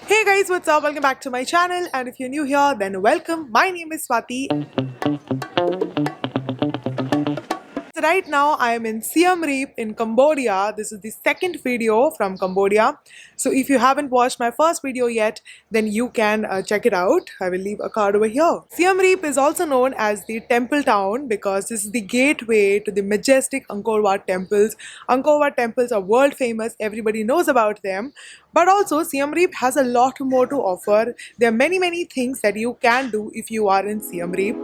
Hey guys, what's up? Welcome back to my channel, and if you're new here, then welcome. My name is Swati. So right now I am in Siem Reap in Cambodia. This is the second video from Cambodia. So if you haven't watched my first video yet, then you can check it out. I will leave a card over here. Siem Reap is also known as the temple town because this is the gateway to the majestic Angkor Wat temples. Angkor Wat temples are world famous. Everybody knows about them. But also Siem Reap has a lot more to offer. There are many things that you can do if you are in Siem Reap.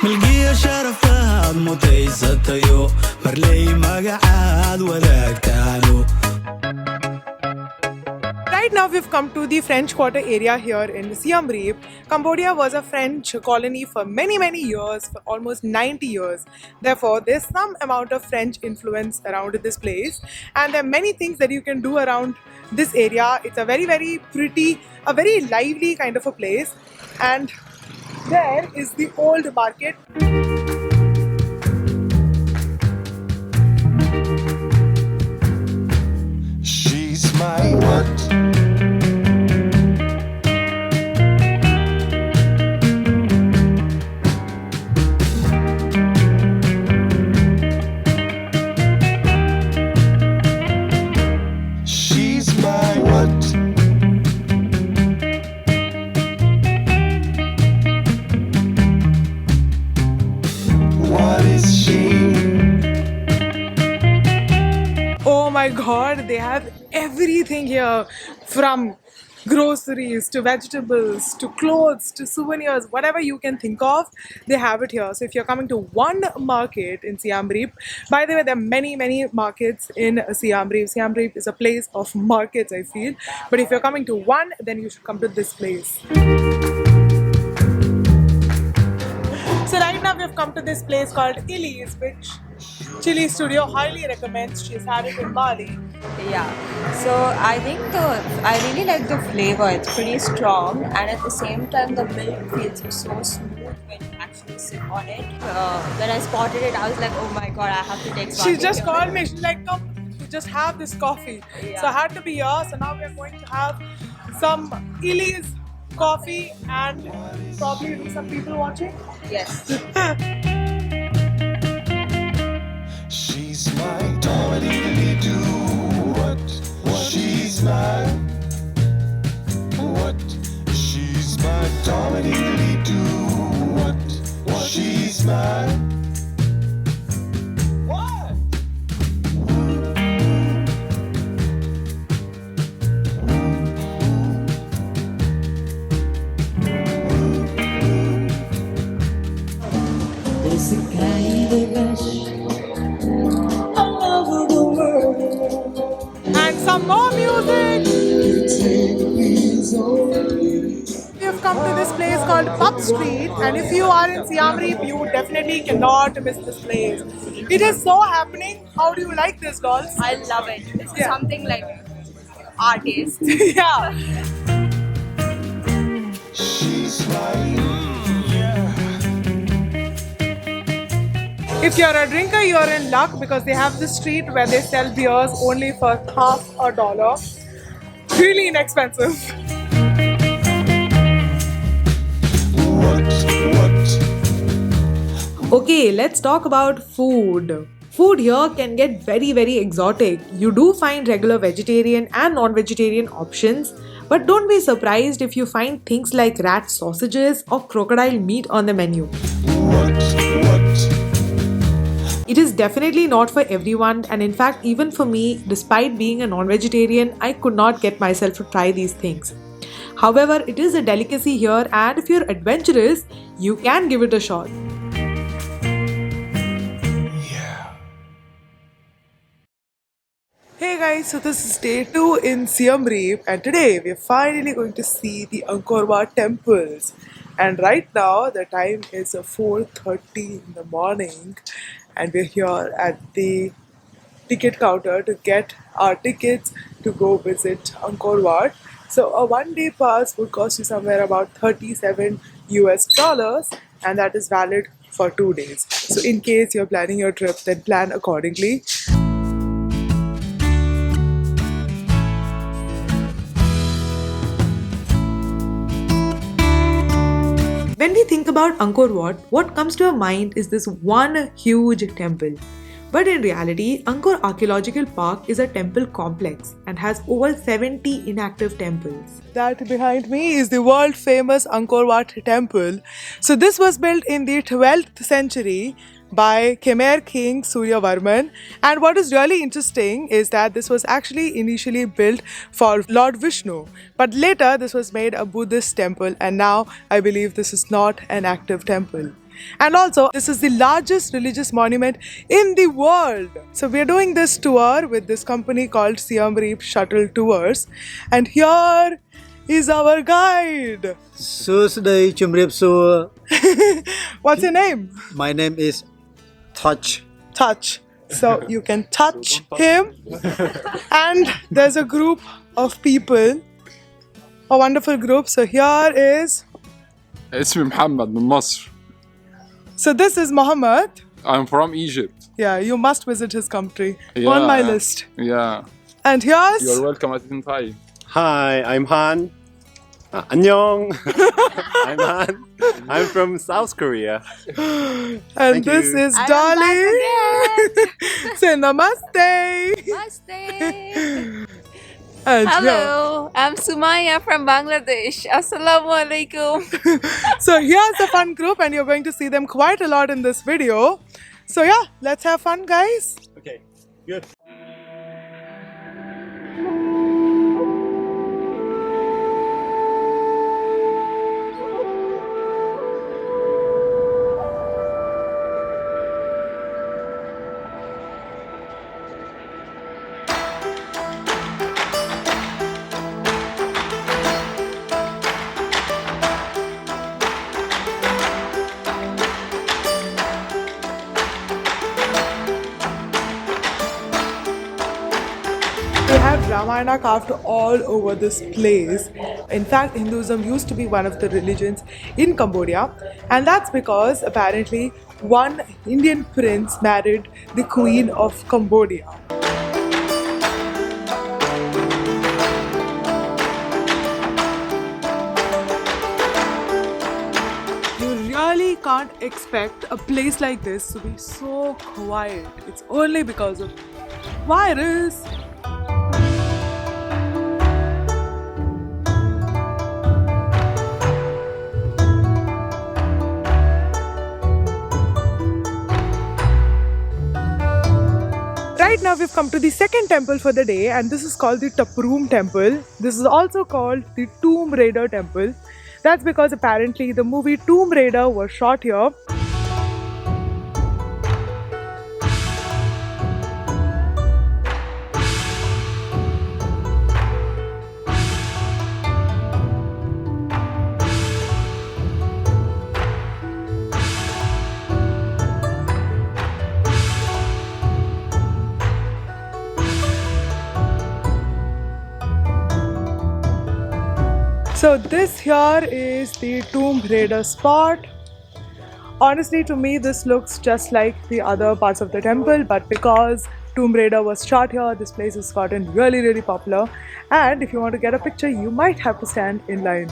ملقية شرفها متيستيو مرلي مقعد وذاكتانو. Right now we've come to the French Quarter area here in Siem Reap. Cambodia was a French colony for many years, for almost 90 years. Therefore, there's some amount of French influence around this place, and there are many things that you can do around this area. It's a very pretty, a very lively kind of a place, and there is the old market. She's my what? She's my what? What is she? Oh my god, they have everything here, from groceries to vegetables to clothes to souvenirs, whatever you can think of, they have it here. So if you're coming to one market in Siem Reap, by the way, there are many markets in Siem Reap. Siem Reap is a place of markets, I feel. But if you're coming to one, then you should come to this place. So right now we have come to this place called Illy's, which Chili Studio highly recommends. She's had it in Bali. Yeah, so I think I really like the flavor. It's pretty strong, and at the same time, the milk feels so smooth when you actually sip on it. When I spotted it, I was like, oh my god, I have to take She just called me. She's like, come, we just have this coffee. Yeah. So I had to be here. So now we're going to have some Illy's coffee and probably do some people watching. Yes. She's my Dominique do what? She's my what? She's my Dominique do what? She's my what? There's a kind of rush all over the world. And some more music. We have come to this place called Pub Street, and if you are in Siem Reap, you definitely cannot miss this place. It is so happening. How do you like this, dolls? I love it. It's Yeah. something like artist. Yeah. She's my If you're a drinker, you're in luck because they have this street where they sell beers only for $1. Really inexpensive. what? Okay, let's talk about food. Food here can get very exotic. You do find regular vegetarian and non-vegetarian options, but don't be surprised if you find things like rat sausages or crocodile meat on the menu. It is definitely not for everyone, and in fact, even for me, despite being a non-vegetarian, I could not get myself to try these things. However, it is a delicacy here, and if you're adventurous, you can give it a shot. Hey guys, so this is day 2 in Siem Reap, and today we're finally going to see the Angkor Wat temples. And right now the time is 4:30 in the morning, and we're here at the ticket counter to get our tickets to go visit Angkor Wat. So a 1 day pass would cost you somewhere about $37 US, and that is valid for 2 days. So in case you're planning your trip, then plan accordingly. When we think about Angkor Wat, what comes to our mind is this one huge temple. But in reality, Angkor Archaeological Park is a temple complex and has over 70 inactive temples. That behind me is the world famous Angkor Wat temple. So this was built in the 12th century by Khmer King Suryavarman, and what is really interesting is that this was actually initially built for Lord Vishnu, but later this was made a Buddhist temple, and now I believe this is not an active temple. And also, this is the largest religious monument in the world. So we are doing this tour with this company called Siam Reap Shuttle Tours, and here is our guide. Suday Chumrip Su. What's your name? My name is Touch. Touch. So you can touch him, and there's a group of people, a wonderful group. So here is, اسمي محمد من مصر. so this is Mohammed. I'm from Egypt. Yeah, you must visit his country. Yeah. On my list. Yeah. And here's, You're welcome at any time. Hi, I'm Han. 안녕. I'm Han. I'm from South Korea. and Thank this you. is I'm Dolly. back Say namaste. Namaste. And Hello, I'm Sumaya from Bangladesh. Assalamu alaikum. so here's a fun group, and you're going to see them quite a lot in this video. So yeah, let's have fun, guys. Okay, good. They have Ramayana carved all over this place. In fact, Hinduism used to be one of the religions in Cambodia, and that's because apparently one Indian prince married the Queen of Cambodia. You really can't expect a place like this to be so quiet. It's only because of virus. Right now we've come to the second temple for the day, and this is called the Taproom Temple. This is also called the Tomb Raider Temple. That's because apparently the movie Tomb Raider was shot here. So this here is the Tomb Raider spot. Honestly, to me this looks just like the other parts of the temple, but because Tomb Raider was shot here, this place has gotten really popular, and if you want to get a picture you might have to stand in line.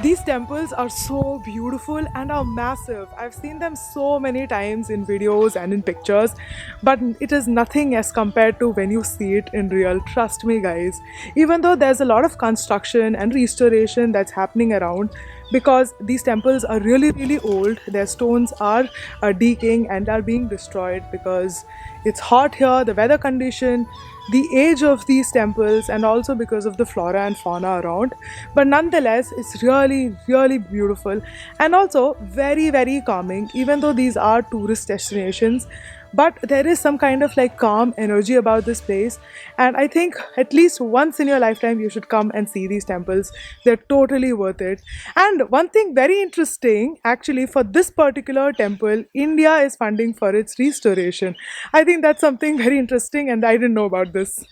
These temples are so beautiful and are massive. I've seen them so many times in videos and in pictures, but it is nothing as compared to when you see it in real. Trust me, guys. Even though there's a lot of construction and restoration that's happening around, because these temples are really old, their stones are decaying and are being destroyed because it's hot here, the weather condition, the age of these temples, and also because of the flora and fauna around. But nonetheless, it's really beautiful and also very calming. Even though these are tourist destinations, but there is some kind of like calm energy about this place, and I think at least once in your lifetime you should come and see these temples. They're totally worth it. And one thing very interesting, actually, for this particular temple, India is funding for its restoration. I think that's something very interesting, and I didn't know about this.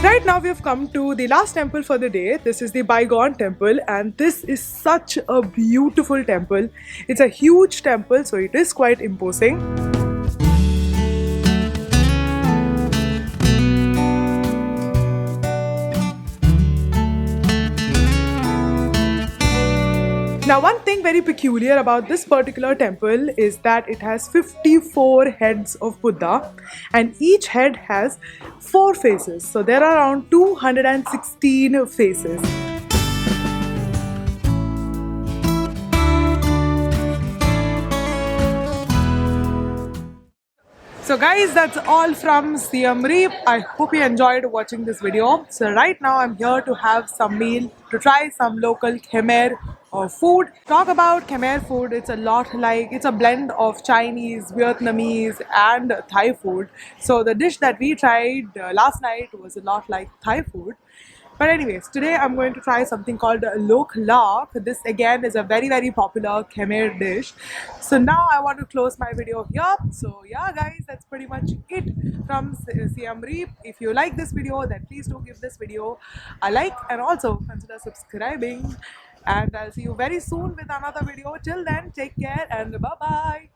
Right now we have come to the last temple for the day. This is the Bygone temple, and this is such a beautiful temple. It's a huge temple, so it is quite imposing. Now, one thing very peculiar about this particular temple is that it has 54 heads of Buddha, and each head has 4 faces. So there are around 216 faces. So guys, that's all from Siem Reap. I hope you enjoyed watching this video. So right now I'm here to have some meal, to try some local Khmer food. Talk about Khmer food, it's a lot like, it's a blend of Chinese, Vietnamese and Thai food. So the dish that we tried last night was a lot like Thai food. But anyways, today I'm going to try something called Lok Lak. This again is a very popular Khmer dish. So now I want to close my video here. So yeah guys, that's pretty much it from Siem Reap. If you like this video, then please do give this video a like and also consider subscribing. And I'll see you very soon with another video. Till then, take care and bye bye.